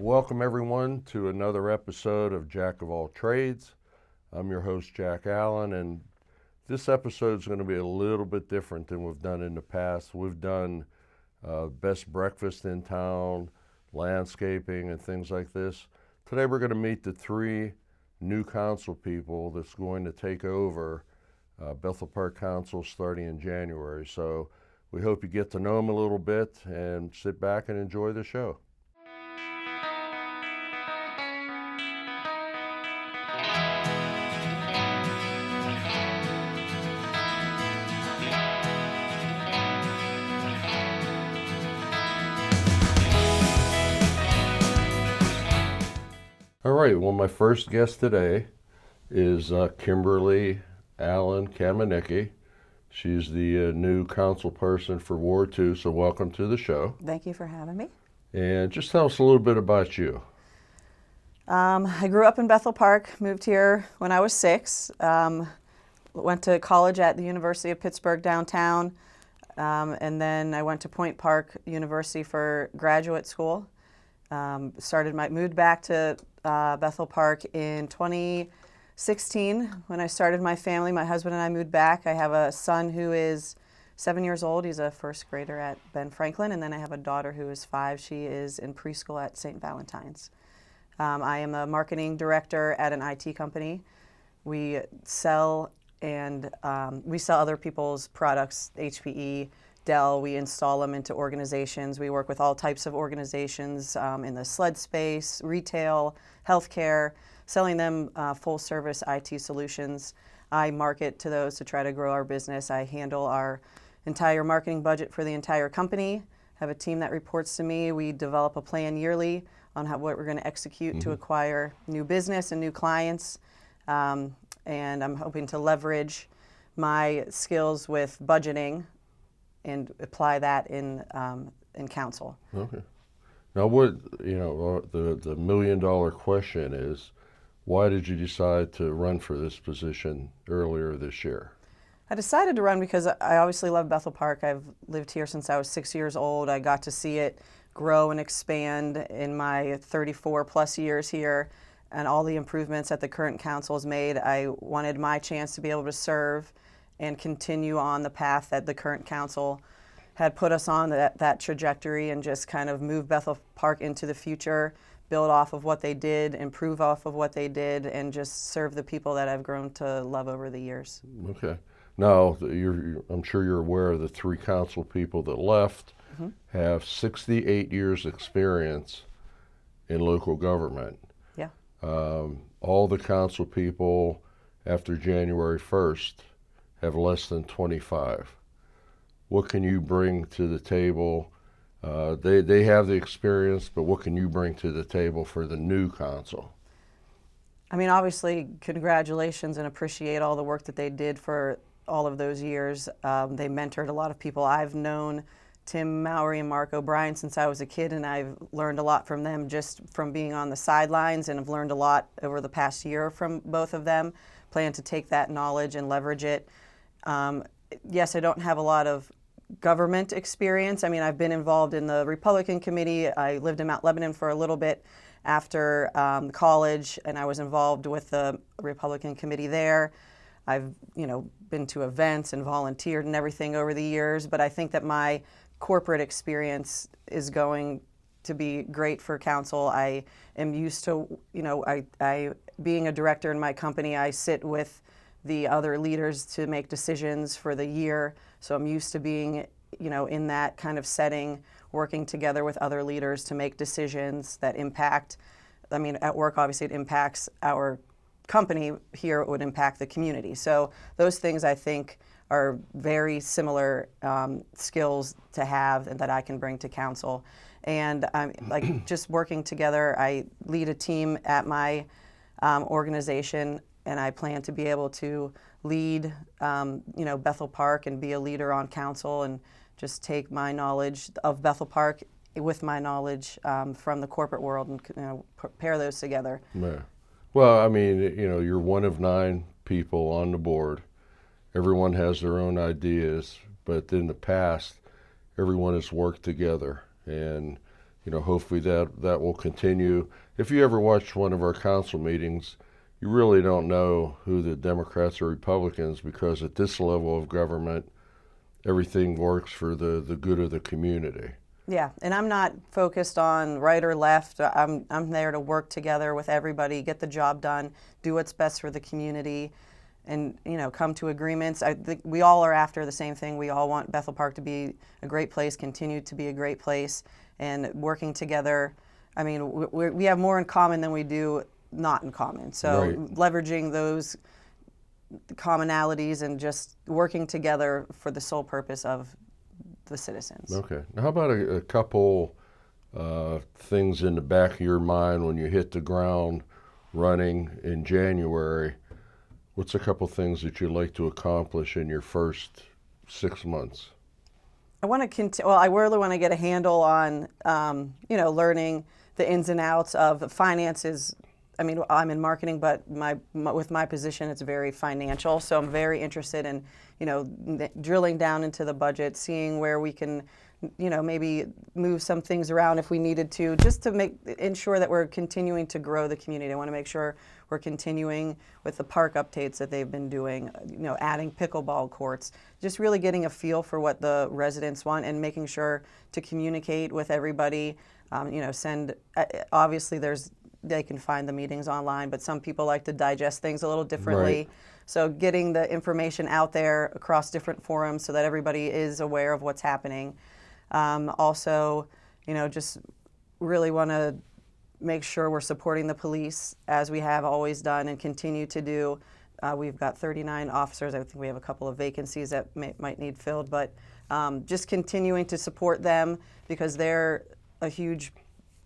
Welcome everyone to another episode of Jack of All Trades. I'm your host Jack Allen, and this episode is going to be a little bit different than we've done in the past. We've done best breakfast in town, landscaping, and things like this. Today we're going to meet the three new council people that's going to take over Bethel Park Council starting in January. So we hope you get to know them a little bit and sit back and enjoy the show. All right, well, my first guest today is Kimberly Allen Kamenicki. She's the new council person for Ward 2, so welcome to the show. Thank you for having me. And just tell us a little bit about you. I grew up in Bethel Park, moved here when I was 6, went to college at the University of Pittsburgh downtown, and then I went to Point Park University for graduate school. Moved back to Bethel Park in 2016 when I started my family. My husband and I moved back. I have a son who is 7 years old. He's a first grader at Ben Franklin, and then I have a daughter who is 5. She is in preschool at St. Valentine's. I am a marketing director at an IT company. We sell other people's products, HPE, Dell. We install them into organizations. We work with all types of organizations in the SLED space, retail, healthcare, selling them full service IT solutions. I market to those to try to grow our business. I handle our entire marketing budget for the entire company. Have a team that reports to me. We develop a plan yearly on what we're going to execute to acquire new business and new clients. And I'm hoping to leverage my skills with budgeting and apply that in council. Okay. Now, the $1 million question is, why did you decide to run for this position earlier this year? I decided to run because I obviously love Bethel Park. I've lived here since I was 6 years old. I got to see it grow and expand in my 34 plus years here, and all the improvements that the current council has made. I wanted my chance to be able to serve and continue on the path that the current council had put us on, that trajectory, and just kind of move Bethel Park into the future, build off of what they did, improve off of what they did, and just serve the people that I've grown to love over the years. Okay. Now, I'm sure you're aware of the three council people that left have 68 years experience in local government. Yeah. All the council people after January 1st have less than 25. What can you bring to the table? They have the experience, but what can you bring to the table for the new council? I mean, obviously, congratulations and appreciate all the work that they did for all of those years. They mentored a lot of people. I've known Tim Mowry and Mark O'Brien since I was a kid, and I've learned a lot from them just from being on the sidelines, and I've learned a lot over the past year from both of them. Plan to take that knowledge and leverage it. Yes, I don't have a lot of government experience. I mean, I've been involved in the Republican Committee. I lived in Mount Lebanon for a little bit after college, and I was involved with the Republican Committee there. I've, been to events and volunteered and everything over the years, but I think that my corporate experience is going to be great for council. I am used to, I being a director in my company, I sit with the other leaders to make decisions for the year. So I'm used to being, in that kind of setting, working together with other leaders to make decisions that impact, at work, obviously it impacts our company. Here it would impact the community. So those things I think are very similar skills to have and that I can bring to council. And just working together, I lead a team at my organization, and I plan to be able to lead, Bethel Park and be a leader on council and just take my knowledge of Bethel Park with my knowledge from the corporate world and pair those together. Yeah. Well, you're one of 9 people on the board. Everyone has their own ideas, but in the past, everyone has worked together. And hopefully that will continue. If you ever watch one of our council meetings, you really don't know who the Democrats or Republicans, because at this level of government, everything works for the good of the community. Yeah, and I'm not focused on right or left. I'm there to work together with everybody, get the job done, do what's best for the community, and come to agreements. I think we all are after the same thing. We all want Bethel Park to be a great place, continue to be a great place, and working together. I mean, we have more in common than we do not in common. So Right. leveraging those commonalities and just working together for the sole purpose of the citizens. Okay. Now, how about a couple things in the back of your mind when you hit the ground running in January? What's a couple things that you'd like to accomplish in your first 6 months? I want to continue. Well, I really want to get a handle on, learning the ins and outs of finances. I mean, I'm in marketing, but with my position, it's very financial. So I'm very interested in, drilling down into the budget, seeing where we can, maybe move some things around if we needed to, just to ensure that we're continuing to grow the community. I want to make sure we're continuing with the park updates that they've been doing, adding pickleball courts, just really getting a feel for what the residents want and making sure to communicate with everybody. Obviously they can find the meetings online, but some people like to digest things a little differently. Right. So getting the information out there across different forums so that everybody is aware of what's happening. Also, just really want to make sure we're supporting the police as we have always done and continue to do. We've got 39 officers. I think we have a couple of vacancies that might need filled, but just continuing to support them because they're a huge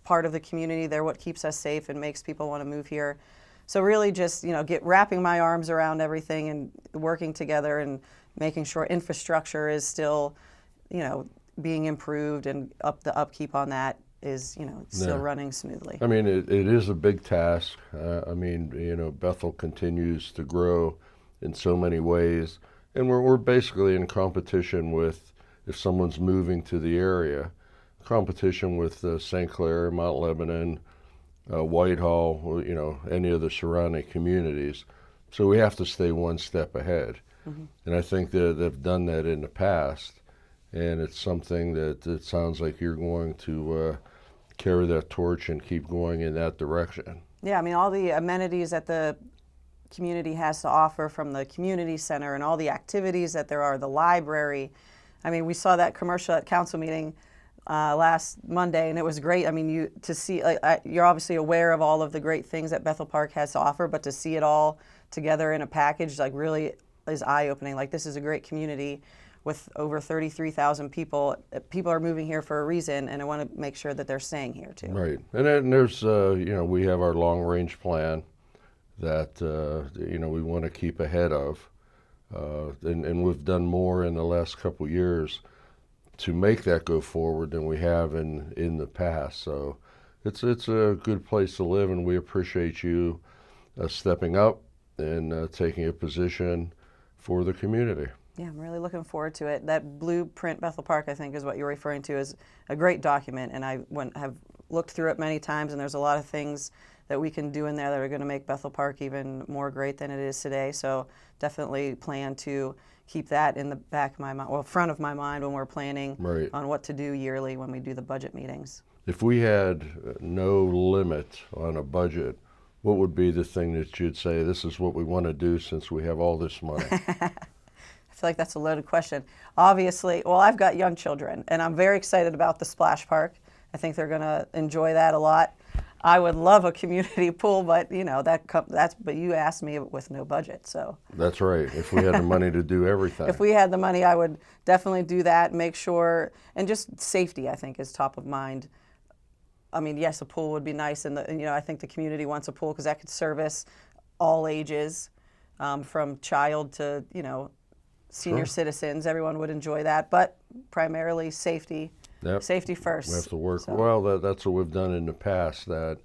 part of the community. They're what keeps us safe and makes people want to move here. So really just, wrapping my arms around everything and working together and making sure infrastructure is still, being improved and the upkeep on that is, still running smoothly. I mean, it is a big task. Bethel continues to grow in so many ways, and we're basically in competition with, if someone's moving to the area, competition with St. Clair, Mount Lebanon, Whitehall, any of the surrounding communities. So we have to stay one step ahead. Mm-hmm. And I think that they've done that in the past, and it's something that it sounds like you're going to carry that torch and keep going in that direction. Yeah, I mean, all the amenities that the community has to offer, from the community center and all the activities that there are, the library. I mean, we saw that commercial at council meeting last Monday, and it was great. I mean, you're obviously aware of all of the great things that Bethel Park has to offer, but to see it all together in a package, really is eye-opening. This is a great community with over 33,000 people. People are moving here for a reason, and I want to make sure that they're staying here too. Right, and then there's, we have our long-range plan that, we want to keep ahead of, and we've done more in the last couple of years to make that go forward than we have in the past. So it's a good place to live, and we appreciate you stepping up and taking a position for the community. Yeah, I'm really looking forward to it. That blueprint Bethel Park, I think, is what you're referring to, is a great document, and I have looked through it many times, and there's a lot of things that we can do in there that are going to make Bethel Park even more great than it is today. So definitely plan to keep that in the back of my mind, well, front of my mind when we're planning Right. on what to do yearly when we do the budget meetings. If we had no limit on a budget, what would be the thing that you'd say, this is what we want to do since we have all this money? I feel like that's a loaded question. Obviously, well, I've got young children, and I'm very excited about the splash park. I think they're going to enjoy that a lot. I would love a community pool, but but you asked me with no budget, so. That's right. If we had the money to do everything. If we had the money, I would definitely do that. Make sure, and just safety, I think, is top of mind. I mean, yes, a pool would be nice, and I think the community wants a pool because that could service all ages, from child to senior Sure. citizens. Everyone would enjoy that, but primarily safety. Yep. Safety first. We have to work. So. Well, that's what we've done in the past, that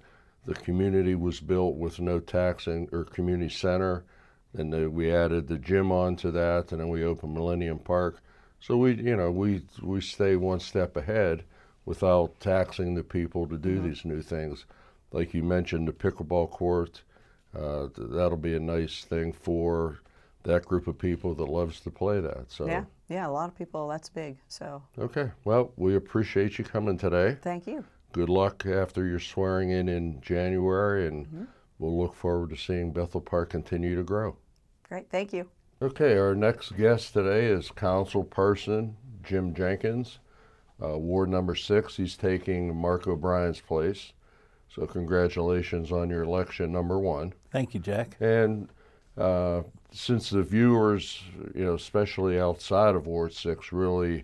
the community was built with no tax or community center, and we added the gym onto that, and then we opened Millennium Park. So we stay one step ahead without taxing the people to do these new things. Like you mentioned, the pickleball court, that'll be a nice thing for that group of people that loves to play that. So Yeah, a lot of people, that's big. So okay, well, we appreciate you coming today. thank you. Good luck after your swearing in January, and we'll look forward to seeing Bethel Park continue to grow. Great, thank you. Okay, our next guest today is Councilperson Jim Jenkins, Ward number 6. He's taking Mark O'Brien's place. So congratulations on your election, number 1. Thank you, Jack. And since the viewers, especially outside of Ward 6, really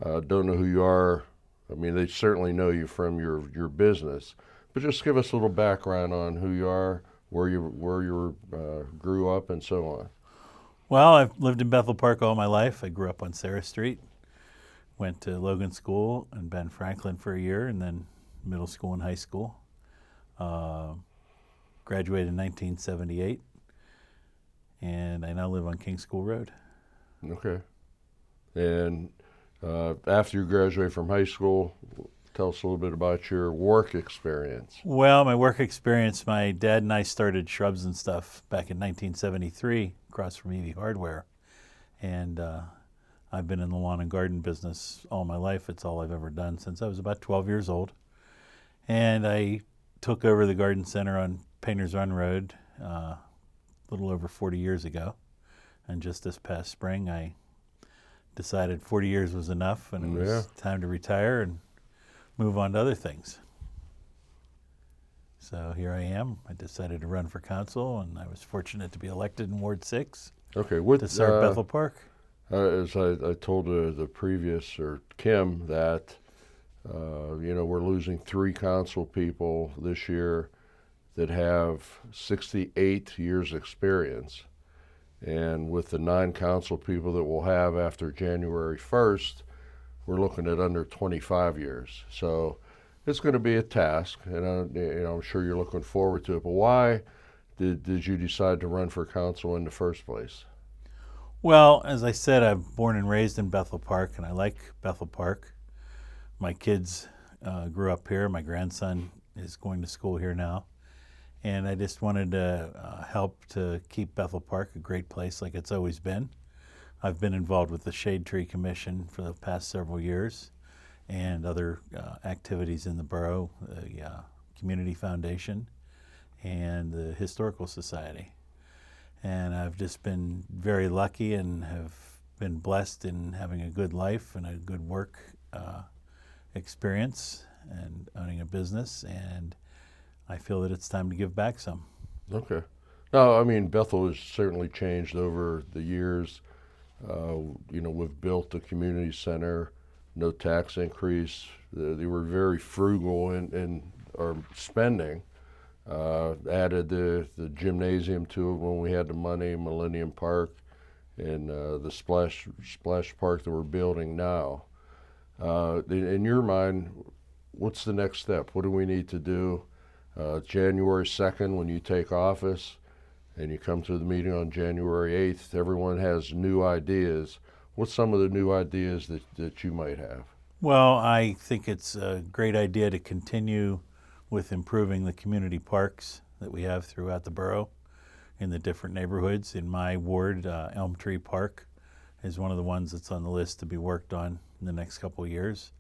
don't know who you are, I mean, they certainly know you from your business, but just give us a little background on who you are, where you grew up, and so on. Well, I've lived in Bethel Park all my life. I grew up on Sarah Street, went to Logan School and Ben Franklin for a year, and then middle school and high school. Graduated in 1978, and I now live on King School Road. Okay. And after you graduate from high school, tell us a little bit about your work experience. Well, my work experience, my dad and I started Shrubs and Stuff back in 1973 across from EV Hardware. And I've been in the lawn and garden business all my life. It's all I've ever done since I was about 12 years old. And I took over the garden center on Painters Run Road a little over 40 years ago. And just this past spring, I decided 40 years was enough and it was time to retire and move on to other things. So here I am. I decided to run for council, and I was fortunate to be elected in Ward 6 Okay, to serve Bethel Park. As I told the previous, or Kim, that we're losing 3 council people this year that have 68 years experience. And with the 9 council people that we'll have after January 1st, we're looking at under 25 years. So it's going to be a task, and I'm sure you're looking forward to it. But why did you decide to run for council in the first place? Well, as I said, I'm born and raised in Bethel Park, and I like Bethel Park. My kids grew up here. My grandson is going to school here now. And I just wanted to help to keep Bethel Park a great place like it's always been. I've been involved with the Shade Tree Commission for the past several years and other activities in the borough, the Community Foundation, and the Historical Society. And I've just been very lucky and have been blessed in having a good life and a good work experience and owning a business, and I feel that it's time to give back some. Okay. No, I mean, Bethel has certainly changed over the years. We've built the community center, no tax increase. They were very frugal in our spending. Added the gymnasium to it when we had the money, Millennium Park, and the splash park that we're building now. In your mind, what's the next step? What do we need to do? January 2nd, when you take office and you come to the meeting on January 8th, everyone has new ideas. What's some of the new ideas that you might have? Well, I think it's a great idea to continue with improving the community parks that we have throughout the borough in the different neighborhoods. In my ward, Elm Tree Park is one of the ones that's on the list to be worked on in the next couple of years.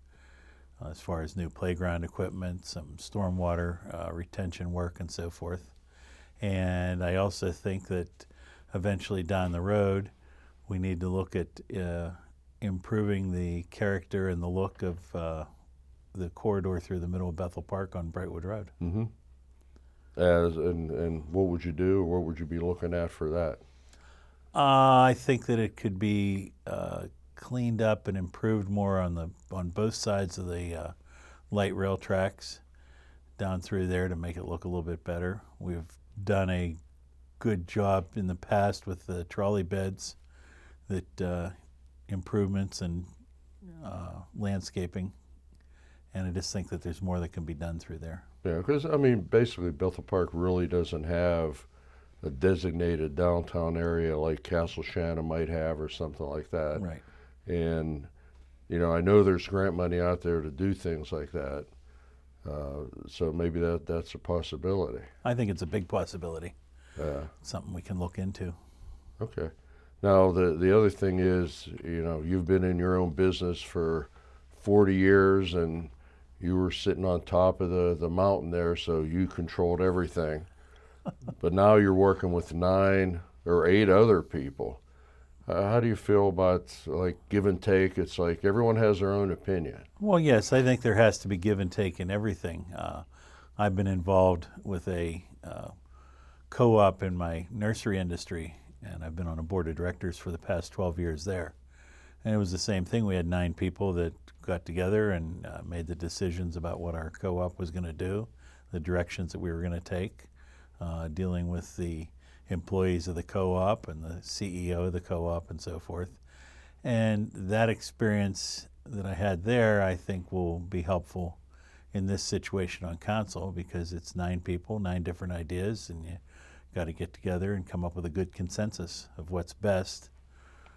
As far as new playground equipment, some stormwater retention work, and so forth. And I also think that eventually down the road, we need to look at improving the character and the look of the corridor through the middle of Bethel Park on Brightwood Road. Mm-hmm. And what would you do, or what would you be looking at for that? I think that it could be cleaned up and improved more on both sides of the light rail tracks down through there to make it look a little bit better. We've done a good job in the past with the trolley beds, that improvements and landscaping, and I just think that there's more that can be done through there. Yeah, because I mean, basically Bethel Park really doesn't have a designated downtown area like Castle Shannon might have, or something like that. Right. And I know there's grant money out there to do things like that. So maybe that's a possibility. I think it's a big possibility. Yeah. Something we can look into. Okay. Now, the other thing is, you've been in your own business for 40 years and you were sitting on top of the mountain there, so you controlled everything. But now you're working with 9 or 8 other people. How do you feel about like give and take? It's like everyone has their own opinion. Well, yes, I think there has to be give and take in everything. I've been involved with a co-op in my nursery industry, and I've been on a board of directors for the past 12 years there. And it was the same thing. We had 9 people that got together and made the decisions about what our co-op was going to do, the directions that we were going to take, dealing with the employees of the co-op and the CEO of the co-op and so forth. And that experience that I had there, I think will be helpful in this situation on council, because it's 9 people, 9 different ideas, and you got to get together and come up with a good consensus of what's best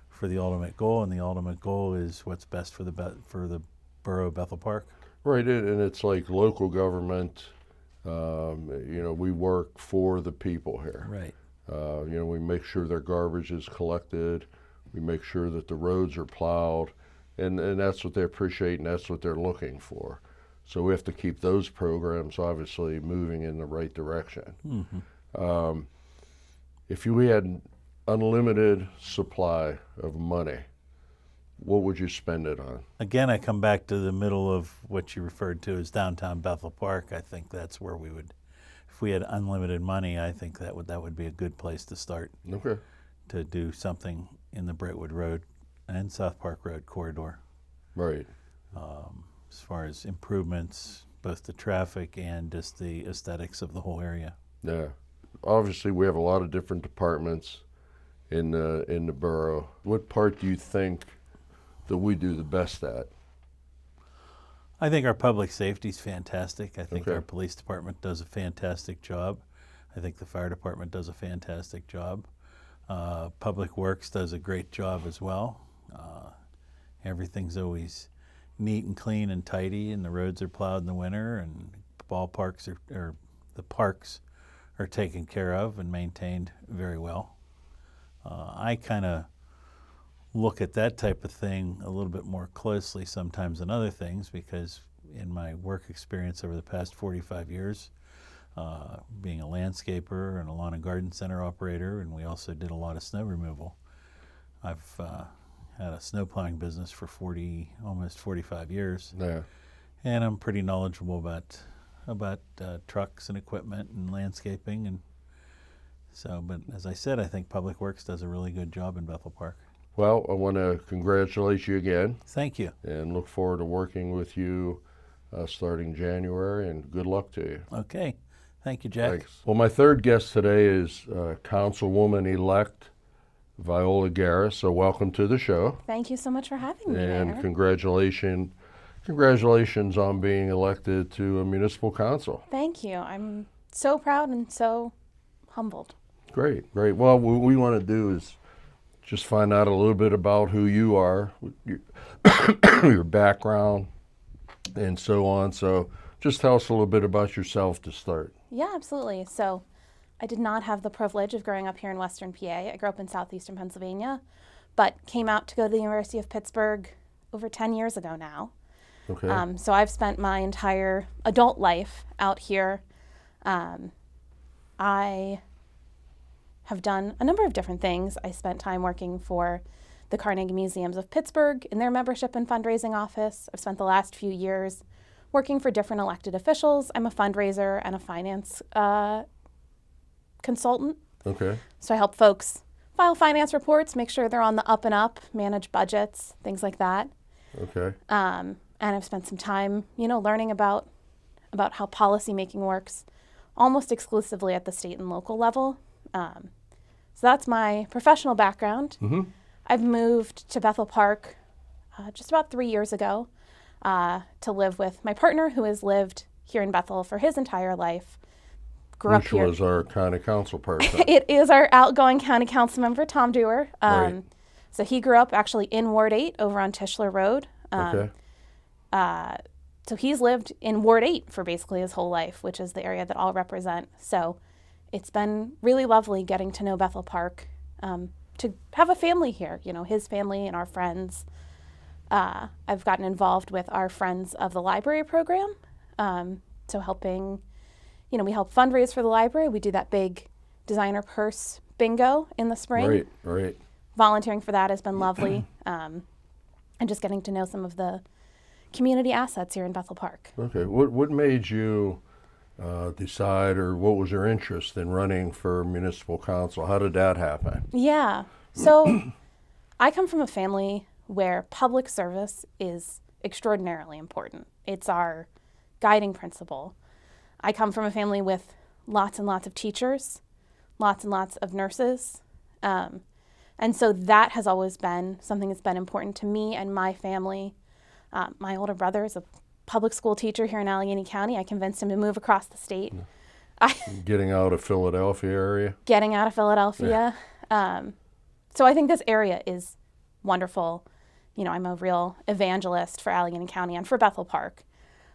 for the ultimate goal, and the ultimate goal is what's best for the borough of Bethel Park. Right, and it's like local government. We work for the people here. Right. We make sure their garbage is collected. We make sure that the roads are plowed, and that's what they appreciate, and that's what they're looking for. So we have to keep those programs obviously moving in the right direction. Mm-hmm. If we had unlimited supply of money, what would you spend it on? Again, I come back to the middle of what you referred to as downtown Bethel Park. I think that's where we would, if we had unlimited money, I think that would be a good place to start. Okay. To do something in the Brentwood Road and South Park Road corridor. Right. As far as improvements, both the traffic and just the aesthetics of the whole area. Yeah. Obviously, we have a lot of different departments in the borough. What part do you think that we do the best at? I think our public safety is fantastic. I think Okay. our police department does a fantastic job. I think the fire department does a fantastic job. Public Works does a great job as well. Everything's always neat and clean and tidy, and the roads are plowed in the winter, and ballparks or the parks are taken care of and maintained very well. I kind of look at that type of thing a little bit more closely sometimes than other things, because in my work experience over the past 45 years, being a landscaper and a lawn and garden center operator, and we also did a lot of snow removal. I've had a snow plowing business for almost 45 years, Yeah. and I'm pretty knowledgeable about trucks and equipment and landscaping, and so. But as I said, I think Public Works does a really good job in Bethel Park. Well, I want to congratulate you again Thank you. and look forward to working with you starting January, and good luck to you. Okay. Thank you, Jack. Thanks. Well, my third guest today is Councilwoman-elect Viola Garris. So welcome to the show, Thank you so much for having me, and Mayor. congratulations on being elected to a municipal council. Thank you. I'm so proud and so humbled. Great. Well, what we want to do is just find out a little bit about who you are, your background, and so on. So just tell us a little bit about yourself to start. Yeah, absolutely. So I did not have the privilege of growing up here in Western PA. I grew up in southeastern Pennsylvania, but came out to go to the University of Pittsburgh over 10 years ago now. Okay. So I've spent my entire adult life out here. I have done a number of different things. I spent time working for the Carnegie Museums of Pittsburgh in their membership and fundraising office. I've spent the last few years working for different elected officials. I'm a fundraiser and a finance consultant. Okay. So I help folks file finance reports, make sure they're on the up and up, manage budgets, things like that. Okay. And I've spent some time, learning about how policy making works almost exclusively at the state and local level. So that's my professional background. Mm-hmm. I've moved to Bethel Park just about 3 years ago to live with my partner, who has lived here in Bethel for his entire life. Grew up Which here. was our county council person. It is our outgoing county council member, Tom Dewar. Right. So he grew up actually in Ward 8 over on Tischler Road. Okay. So he's lived in Ward 8 for basically his whole life, which is the area that I'll represent. So it's been really lovely getting to know Bethel Park, to have a family here, his family and our friends. I've gotten involved with our Friends of the Library program. So helping, we help fundraise for the library. We do that big designer purse bingo in the spring. Right. Volunteering for that has been lovely. And just getting to know some of the community assets here in Bethel Park. Okay. What made you decide, or what was your interest in running for municipal council? How did that happen? Yeah. So I come from a family where public service is extraordinarily important. It's our guiding principle. I come from a family with lots and lots of teachers, lots and lots of nurses. And so that has always been something that's been important to me and my family. My older brother is a public school teacher here in Allegheny County. I convinced him to move across the state. Getting out of Philadelphia area? Getting out of Philadelphia. So I think this area is wonderful. I'm a real evangelist for Allegheny County and for Bethel Park.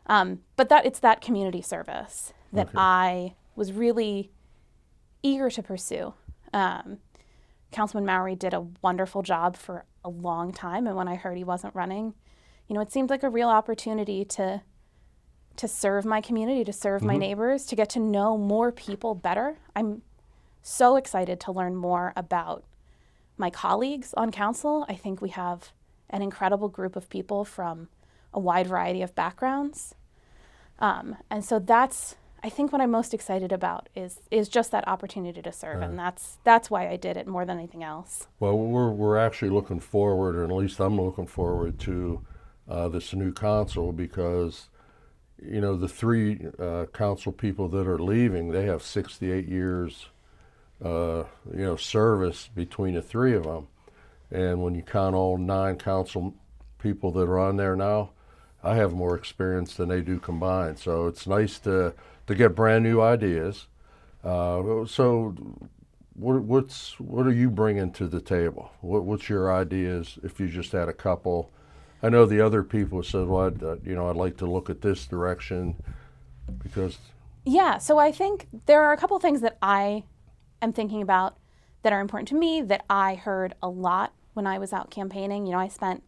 But it's that community service that I was really eager to pursue. Councilman Mowry did a wonderful job for a long time, and when I heard he wasn't running, it seemed like a real opportunity to serve my community, to serve my neighbors, to get to know more people better. I'm so excited to learn more about my colleagues on council. I think we have an incredible group of people from a wide variety of backgrounds. And so that's, I think, what I'm most excited about is just that opportunity to serve, and that's why I did it more than anything else. Well, we're actually looking forward, or at least I'm looking forward to this new council, because the three council people that are leaving, they have 68 years service between the three of them. And when you count all 9 council people that are on there now, I have more experience than they do combined. So it's nice to get brand new ideas. So what are you bringing to the table? What's your ideas if you just had a couple? I know the other people said, well, I'd like to look at this direction because... Yeah, so I think there are a couple things that I am thinking about that are important to me that I heard a lot when I was out campaigning. I spent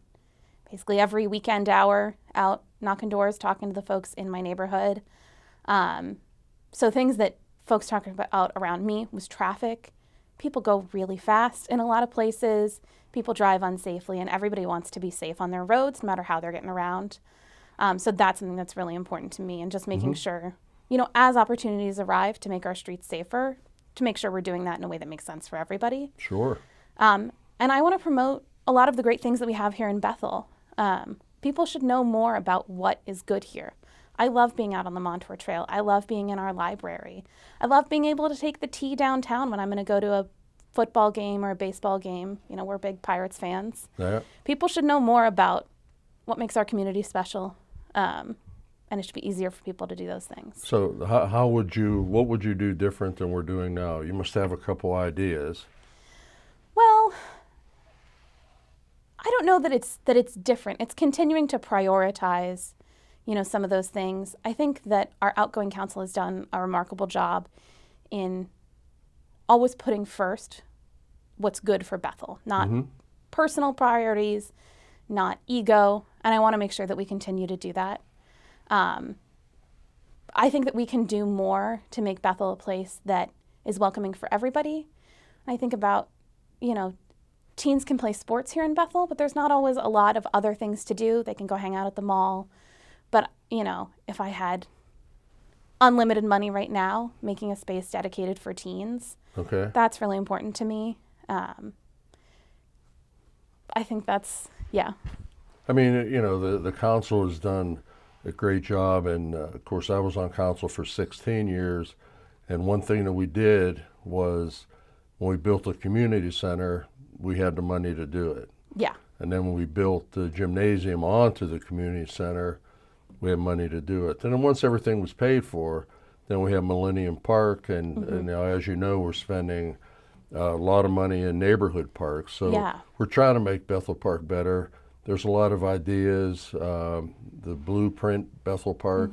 basically every weekend hour out knocking doors, talking to the folks in my neighborhood. So things that folks talked about around me was traffic. People go really fast in a lot of places. People drive unsafely, and everybody wants to be safe on their roads, no matter how they're getting around. So that's something that's really important to me, and just making sure, as opportunities arrive to make our streets safer, to make sure we're doing that in a way that makes sense for everybody. Sure. And I want to promote a lot of the great things that we have here in Bethel. People should know more about what is good here. I love being out on the Montour Trail. I love being in our library. I love being able to take the T downtown when I'm going to go to a football game or a baseball game. We're big Pirates fans. Yeah. People should know more about what makes our community special, and it should be easier for people to do those things. So what would you do different than we're doing now? You must have a couple ideas. Well, I don't know that it's different. It's continuing to prioritize, some of those things. I think that our outgoing council has done a remarkable job in always putting first what's good for Bethel, not personal priorities, not ego, and I want to make sure that we continue to do that. I think that we can do more to make Bethel a place that is welcoming for everybody. I think about, teens can play sports here in Bethel, but there's not always a lot of other things to do. They can go hang out at the mall. But, if I had unlimited money right now, making a space dedicated for teens, that's really important to me. I think that's, yeah. I mean, the council has done a great job, and of course I was on council for 16 years, and one thing that we did was when we built a community center, we had the money to do it. Yeah. And then when we built the gymnasium onto the community center, we had money to do it. And then once everything was paid for, then we have Millennium Park, and now, as you know, we're spending a lot of money in neighborhood parks. So we're trying to make Bethel Park better. there's a lot of ideas. The blueprint Bethel Park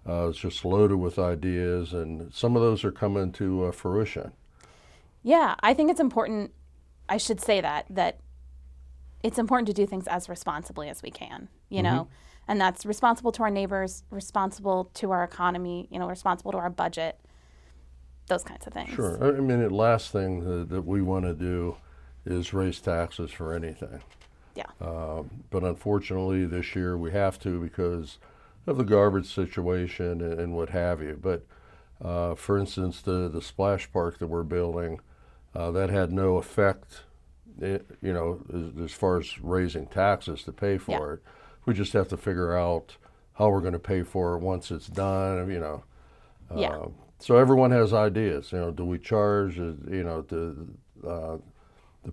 is just loaded with ideas, and some of those are coming to fruition. Yeah, I think it's important. I should say that it's important to do things as responsibly as we can, you know, and that's responsible to our neighbors, responsible to our economy, you know, responsible to our budget, those kinds of things. Sure. I mean, the last thing that we want to do is raise taxes for anything. Yeah. But unfortunately, this year we have to because of the garbage situation and what have you. But for instance, the splash park that we're building, that had no effect, you know, as far as raising taxes to pay for it. We just have to figure out how we're going to pay for it once it's done, you know. So everyone has ideas, you know, do we charge, you know, the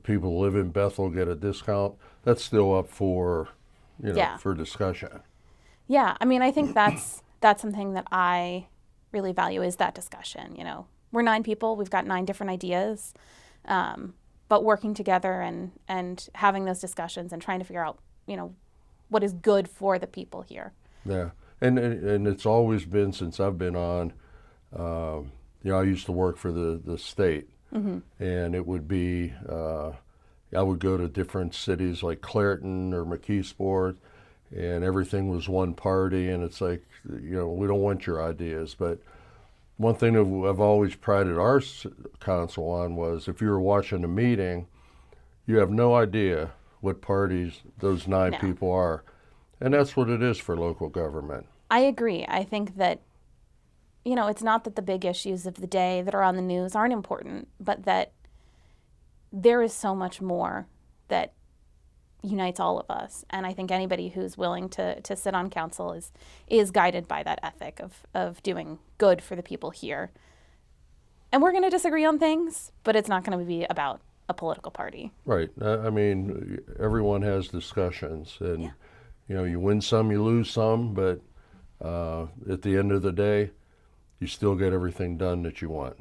people who live in Bethel get a discount? That's still up for, you know, for discussion. Yeah, I mean, I think that's something that I really value is that discussion. You know, we're 9 people, we've got 9 different ideas, but working together and having those discussions and trying to figure out, you know, what is good for the people here. Yeah, and it's always been since I've been on. You know, I used to work for the state, and it would be I would go to different cities like Clairton or McKeesport, and everything was one party, and it's like, you know, we don't want your ideas. But one thing that I've always prided our council on was if you were watching a meeting, you have no idea what parties those 9 people are. And that's what it is for local government. I agree. I think that, you know, it's not that the big issues of the day that are on the news aren't important, but that there is so much more that unites all of us. And I think anybody who's willing to sit on council is guided by that ethic of doing good for the people here. And we're going to disagree on things, but it's not going to be about a political party. Right. I mean, everyone has discussions, and you know, you win some, you lose some, but at the end of the day, you still get everything done that you want.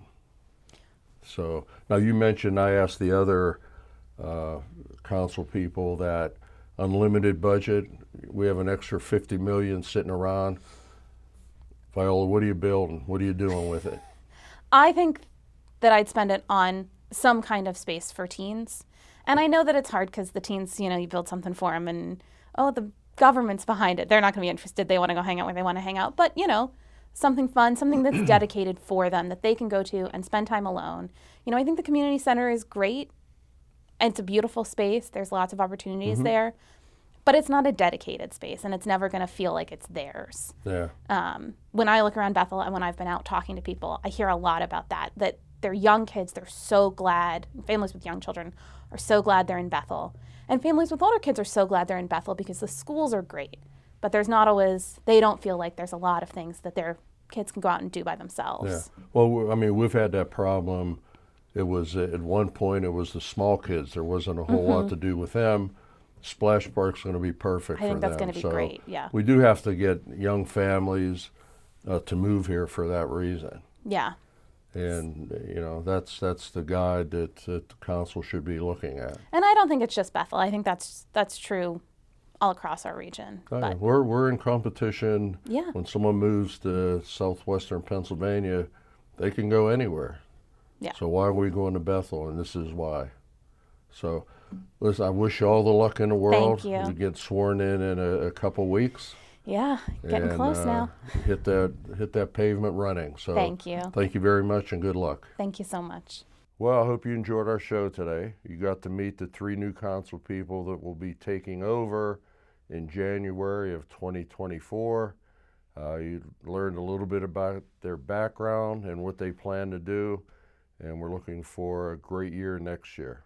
So now you mentioned, I asked the other council people that unlimited budget, we have an extra $50 million sitting around. Viola, what are you building? What are you doing with it? I think that I'd spend it on some kind of space for teens. And I know that it's hard because the teens, you know, you build something for them and, oh, the government's behind it. They're not going to be interested. They want to go hang out where they want to hang out. But, you know, something fun, something that's dedicated for them that they can go to and spend time alone. You know, I think the community center is great. And it's a beautiful space. There's lots of opportunities there. But it's not a dedicated space, and it's never going to feel like it's theirs. Yeah. When I look around Bethel and when I've been out talking to people, I hear a lot about that they're young kids, they're so glad, families with young children are so glad they're in Bethel. And families with older kids are so glad they're in Bethel because the schools are great. But there's not always, they don't feel like there's a lot of things that their kids can go out and do by themselves. Yeah. Well, I mean, we've had that problem. It was, at one point, it was the small kids. There wasn't a whole lot to do with them. Splash Park's going to be perfect for them. I think that's going to be great, yeah. We do have to get young families to move here for that reason. Yeah. And, you know, that's the guide that the council should be looking at. And I don't think it's just Bethel. I think that's true all across our region. But we're in competition. Yeah. When someone moves to southwestern Pennsylvania, they can go anywhere. Yeah. So why are we going to Bethel? And this is why. So, listen, I wish you all the luck in the world. Thank you. You get sworn in a couple weeks. Yeah, getting close now. Hit that pavement running. So Thank you. Thank you very much, and good luck. Thank you so much. Well, I hope you enjoyed our show today. You got to meet the 3 new council people that will be taking over in January of 2024. You learned a little bit about their background and what they plan to do, and we're looking for a great year next year.